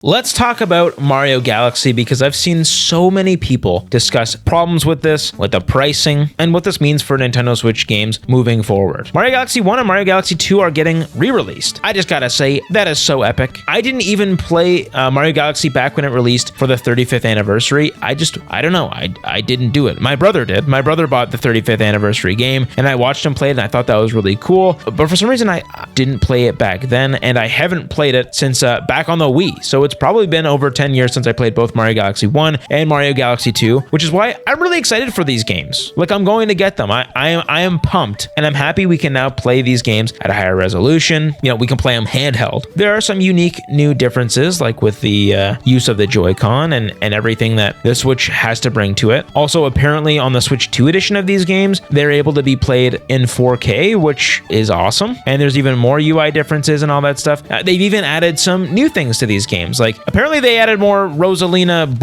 Let's talk about Mario Galaxy because I've seen so many people discuss problems with this, with the pricing, and what this means for Nintendo Switch games moving forward. Mario Galaxy 1 and Mario Galaxy 2 are getting re-released. I just gotta say, that is so epic. I didn't even play Mario Galaxy back when it released for the 35th anniversary. I don't know. I didn't do it. My brother did. My brother bought the 35th anniversary game, and I watched him play it, and I thought that was really cool. But for some reason, I didn't play it back then, and I haven't played it since back on the Wii. So it's probably been over 10 years since I played both Mario Galaxy 1 and Mario Galaxy 2, which is why I'm really excited for these games. Like, I'm going to get them. I am pumped, and I'm happy we can now play these games at a higher resolution. You know, we can play them handheld. There are some unique new differences, like with the use of the Joy-Con and everything that the Switch has to bring to it. Also, apparently on the Switch 2 edition of these games, they're able to be played in 4K, which is awesome. And there's even more UI differences and all that stuff. They've even added some new things to these games, like apparently they added more Rosalina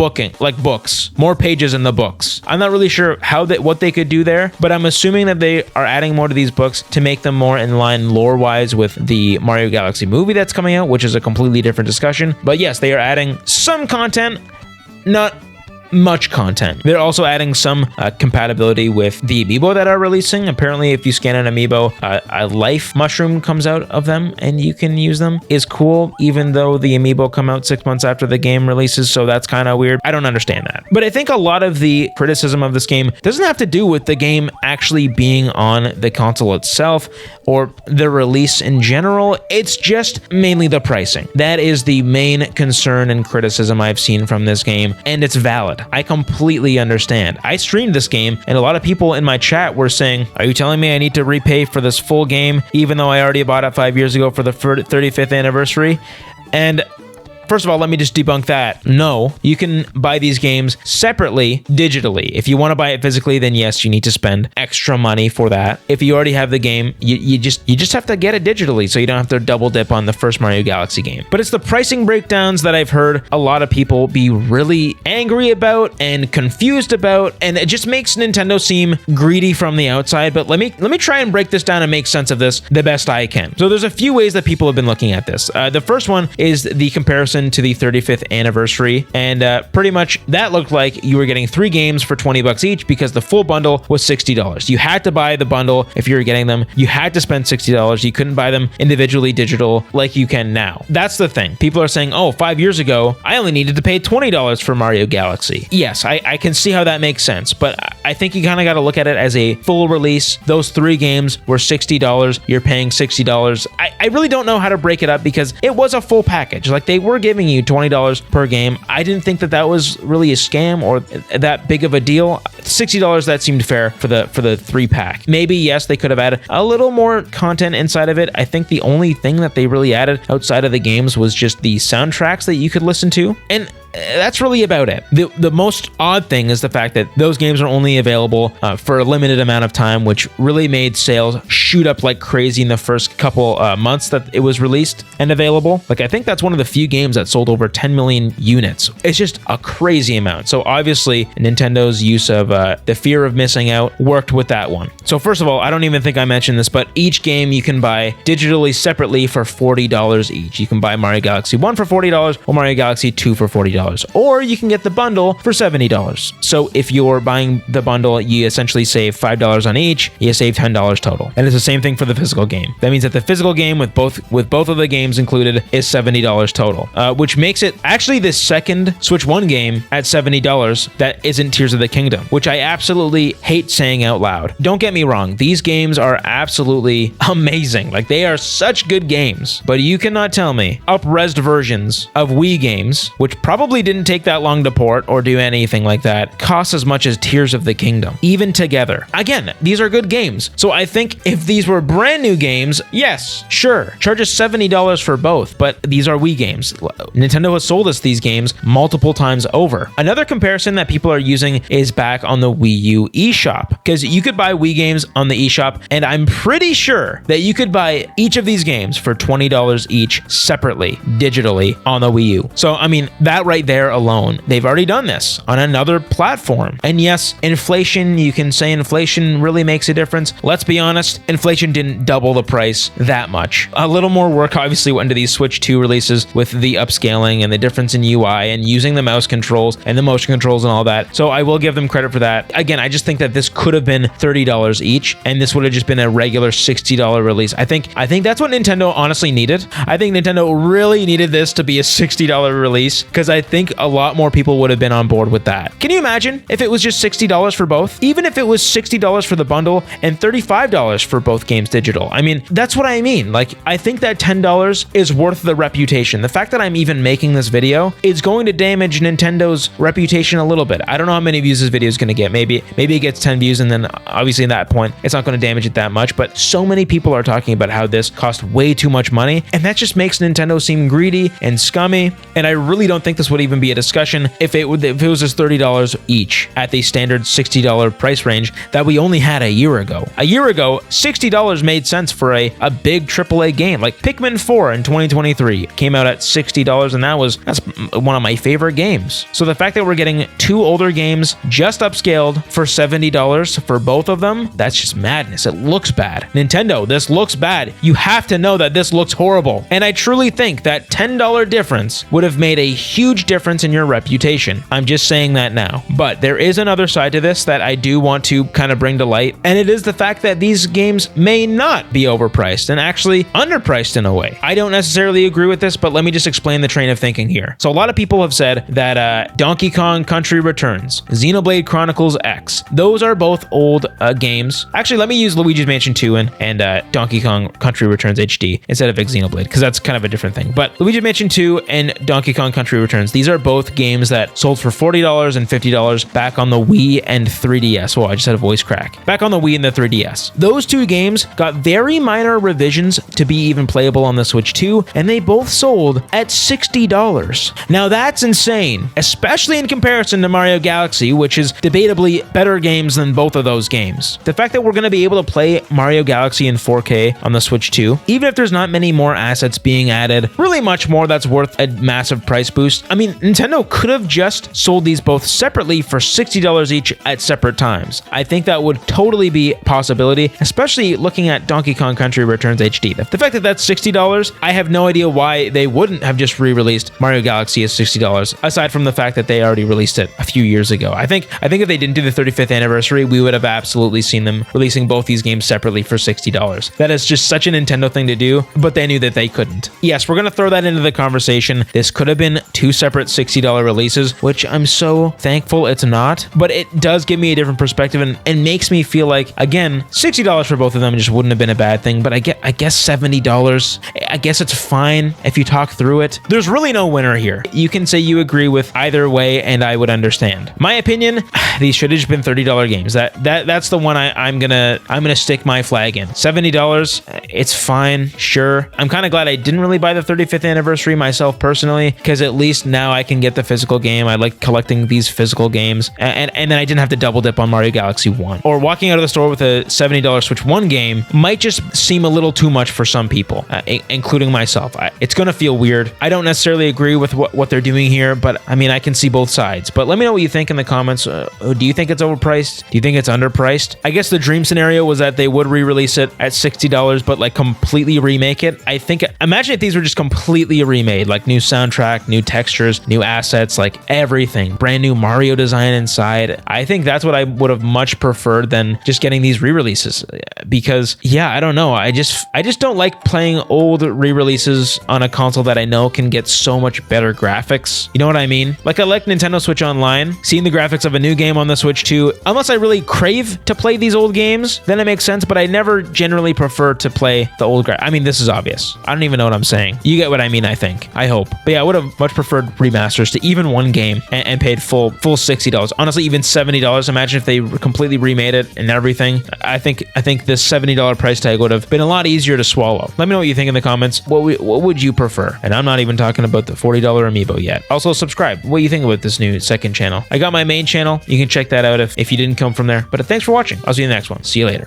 books, more pages in the books. I'm not really sure what they could do there, but I'm assuming that they are adding more to these books to make them more in line lore-wise with the Mario Galaxy movie that's coming out, which is a completely different discussion. But yes, they are adding some content, not much content. They're also adding some compatibility with the amiibo that are releasing. Apparently, if you scan an amiibo, a life mushroom comes out of them and you can use them. Is cool, even though the amiibo come out 6 months after the game releases, so that's kind of weird. I don't understand that. But I think a lot of the criticism of this game doesn't have to do with the game actually being on the console itself or the release in general. It's just mainly the pricing. That is the main concern and criticism I've seen from this game, and it's valid. I completely understand. I streamed this game, and a lot of people in my chat were saying, are you telling me I need to repay for this full game, even though I already bought it 5 years ago for the 35th anniversary? And first of all, let me just debunk that. No, you can buy these games separately, digitally. If you want to buy it physically, then yes, you need to spend extra money for that. If you already have the game, you just have to get it digitally, so you don't have to double dip on the first Mario Galaxy game. But it's the pricing breakdowns that I've heard a lot of people be really angry about and confused about, and it just makes Nintendo seem greedy from the outside. But let me try and break this down and make sense of this the best I can. So there's a few ways that people have been looking at this. The first one is the comparison to the 35th anniversary, and pretty much that looked like you were getting 3 games for $20 each because the full bundle was $60. You had to buy the bundle if you were getting them. You had to spend $60. You couldn't buy them individually digital like you can now. That's the thing. People are saying, oh, 5 years ago, I only needed to pay $20 for Mario Galaxy. Yes, I can see how that makes sense, but I think you kind of got to look at it as a full release. Those 3 games were $60. You're paying $60. I really don't know how to break it up because it was a full package. Like, they were giving you $20 per game. I didn't think that was really a scam or that big of a deal. $60, that seemed fair for the 3-pack. Maybe, yes, they could have added a little more content inside of it. I think the only thing that they really added outside of the games was just the soundtracks that you could listen to, and that's really about it. The most odd thing is the fact that those games are only available for a limited amount of time, which really made sales shoot up like crazy in the first couple months that it was released and available. Like, I think that's one of the few games that sold over 10 million units. It's just a crazy amount. So obviously Nintendo's use of the fear of missing out worked with that one. So first of all, I don't even think I mentioned this, but each game you can buy digitally separately for $40 each. You can buy Mario Galaxy 1 for $40 or Mario Galaxy 2 for $40. Or you can get the bundle for $70. So if you're buying the bundle, you essentially save $5 on each. You save $10 total. And it's the same thing for the physical game. That means that the physical game with both of the games included is $70 total, which makes it actually the second Switch 1 game at $70 that isn't Tears of the Kingdom, which I absolutely hate saying out loud. Don't get me wrong. These games are absolutely amazing. Like, they are such good games, but you cannot tell me up-resed versions of Wii games, which probably didn't take that long to port or do anything like that, cost as much as Tears of the Kingdom, even together. Again, these are good games. So I think if these were brand new games, yes, sure, charge us $70 for both, but these are Wii games. Nintendo has sold us these games multiple times over. Another comparison that people are using is back on the Wii U eShop, because you could buy Wii games on the eShop, and I'm pretty sure that you could buy each of these games for $20 each separately, digitally, on the Wii U. So, I mean, that right right there alone. They've already done this on another platform. And yes, inflation, you can say inflation really makes a difference. Let's be honest, inflation didn't double the price that much. A little more work obviously went into these Switch 2 releases with the upscaling and the difference in UI and using the mouse controls and the motion controls and all that. So I will give them credit for that. Again, I just think that this could have been $30 each, and this would have just been a regular $60 release. I think that's what Nintendo honestly needed. I think Nintendo really needed this to be a $60 release, because I think a lot more people would have been on board with that. Can you imagine if it was just $60 for both? Even if it was $60 for the bundle and $35 for both games digital. I mean, that's what I mean. Like, I think that $10 is worth the reputation. The fact that I'm even making this video is going to damage Nintendo's reputation a little bit. I don't know how many views this video is going to get. Maybe it gets 10 views, and then obviously at that point, it's not going to damage it that much. But so many people are talking about how this cost way too much money, and that just makes Nintendo seem greedy and scummy. And I really don't think this would even be a discussion if it was just $30 each at the standard $60 price range that we only had a year ago. A year ago, $60 made sense for a big AAA game. Like Pikmin 4 in 2023 came out at $60, and that's one of my favorite games. So the fact that we're getting two older games just upscaled for $70 for both of them, that's just madness. It looks bad. Nintendo, this looks bad. You have to know that this looks horrible. And I truly think that $10 difference would have made a huge difference in your reputation. I'm just saying that now. But there is another side to this that I do want to kind of bring to light, and it is the fact that these games may not be overpriced and actually underpriced in a way. I don't necessarily agree with this, but let me just explain the train of thinking here. So a lot of people have said that Donkey Kong Country Returns, Xenoblade Chronicles X, those are both old games. Actually, let me use Luigi's Mansion 2 and Donkey Kong Country Returns HD instead of Xenoblade, because that's kind of a different thing. But Luigi's Mansion 2 and Donkey Kong Country Returns, these are both games that sold for $40 and $50 back on the Wii and 3DS. Oh, I just had a voice crack. Back on the Wii and the 3DS. Those two games got very minor revisions to be even playable on the Switch 2, and they both sold at $60. Now that's insane, especially in comparison to Mario Galaxy, which is debatably better games than both of those games. The fact that we're going to be able to play Mario Galaxy in 4K on the Switch 2, even if there's not many more assets being added, really much more that's worth a massive price boost. I mean, Nintendo could have just sold these both separately for $60 each at separate times. I think that would totally be a possibility, especially looking at Donkey Kong Country Returns HD. The fact that that's $60, I have no idea why they wouldn't have just re-released Mario Galaxy as $60, aside from the fact that they already released it a few years ago. I think if they didn't do the 35th anniversary, we would have absolutely seen them releasing both these games separately for $60. That is just such a Nintendo thing to do, but they knew that they couldn't. Yes, we're going to throw that into the conversation. This could have been two separate $60 releases, which I'm so thankful it's not, but it does give me a different perspective and makes me feel like, again, $60 for both of them just wouldn't have been a bad thing, but I guess $70, I guess it's fine if you talk through it. There's really no winner here. You can say you agree with either way, and I would understand. My opinion, these should have just been $30 games. That's the one I'm gonna stick my flag in. $70, it's fine, sure. I'm kind of glad I didn't really buy the 35th anniversary myself personally, because at least now I can get the physical game. I like collecting these physical games, and then I didn't have to double dip on Mario Galaxy 1. Or walking out of the store with a $70 Switch 1 game might just seem a little too much for some people, including myself. It's gonna feel weird. I don't necessarily agree with what they're doing here, but I mean, I can see both sides. But let me know what you think in the comments. Do you think it's overpriced? Do you think it's underpriced? I guess the dream scenario was that they would re-release it at $60, but like completely remake it. Imagine if these were just completely remade, like new soundtrack, new textures, new assets, like everything, brand new Mario design inside. I think that's what I would have much preferred than just getting these re-releases, because yeah, I don't know. I just don't like playing old re-releases on a console that I know can get so much better graphics. You know what I mean? Like, I like Nintendo Switch Online, seeing the graphics of a new game on the Switch 2, unless I really crave to play these old games, then it makes sense, but I never generally prefer to play the old I mean, this is obvious. I don't even know what I'm saying. You get what I mean, I think. I hope. But yeah, I would have much preferred remasters to even one game and paid full $60. Honestly, even $70. Imagine if they completely remade it and everything. I think this $70 price tag would have been a lot easier to swallow. Let me know what you think in the comments. What would you prefer? And I'm not even talking about the $40 amiibo yet. Also, subscribe. What do you think about this new second channel? I got my main channel. You can check that out if you didn't come from there. But thanks for watching. I'll see you in the next one. See you later.